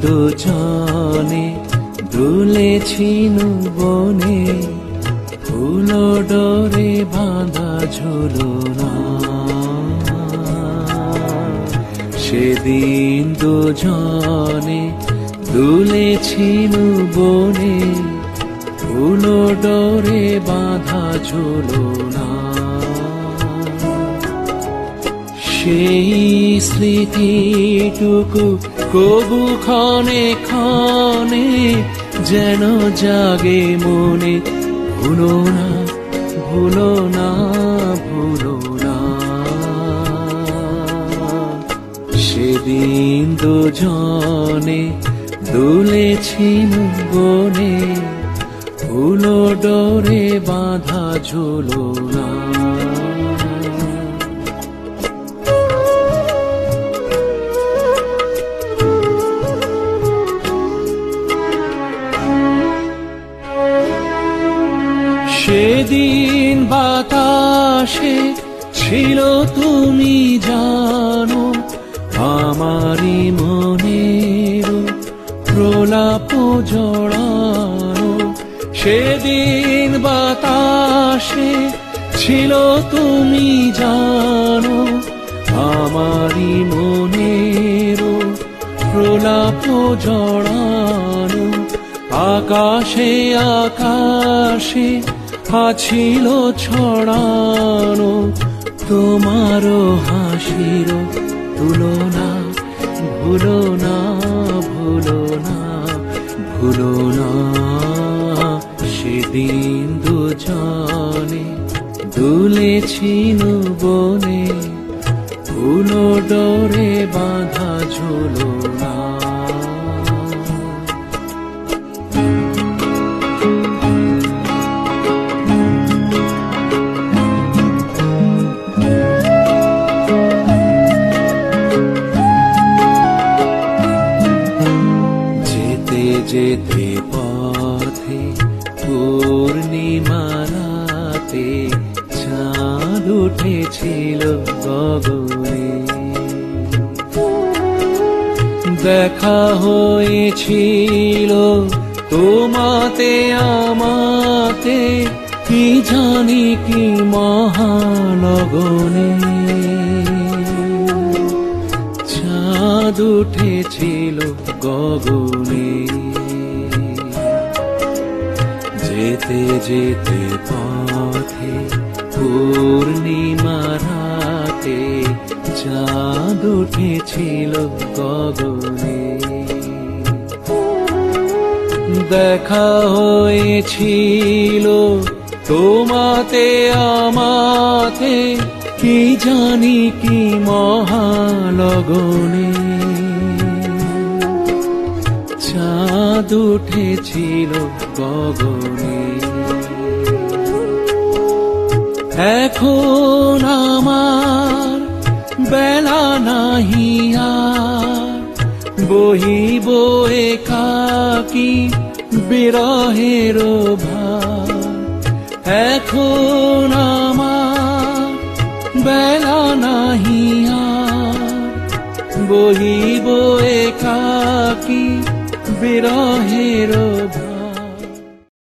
দুজনে দুলেছিনু বনে, ফুল ডোরে বাঁধা ঝুলনা। সেদিন দুজনে দুলেছিনু বনে, ফুল ডোরে বাঁধা ঝুলনা। সেই স্মৃতিটুকু কবু ক্ষণে ক্ষণে যেন জাগে মনে, ভুলো না ভুলো না ভুলো না। সেদিন দুজনে দুলেছিনু বনে, ফুল ডোরে বাঁধা ঝুলনা। সেদিন বাতাসে ছিল তুমি জানো, আমারই মনের প্রলাপ জড়ানো। সেদিন বাতাসে ছিল তুমি জানো, আমারই মনের প্রলাপ জড়ানো। আকাশে আকাশে আছিল ছড়ানো, তোমারও হাসির তুলনা। ভুলো না ভুলো না ভুলো না। সেদিন দুজনে দুলেছিনু বনে, ফুল ডোরে বাঁধা ঝুলনা। যেতে পথে পূর্ণিমা রাতে, চাঁদ উঠেছিল গগনে। দেখা হয়েছিল তোমাতে আমাতে, কি জানি কি মহালগনে। চাঁদ উঠেছিল গগনে। যেতে যেতে পথে পূর্ণিমা রাতে, চাঁদ উঠেছিল গগনে। দেখা হয়েছিল তোমাতে আমাতে, কি জানি কি মহালগনে। চাঁদ উঠেছিল গগনে। এখন আমার বেলা নাহি আর, বহিব একাকী বিরহের ভার। এখন আমার বেলা নাহি আর, বহিব একাকী বিরহের ভার।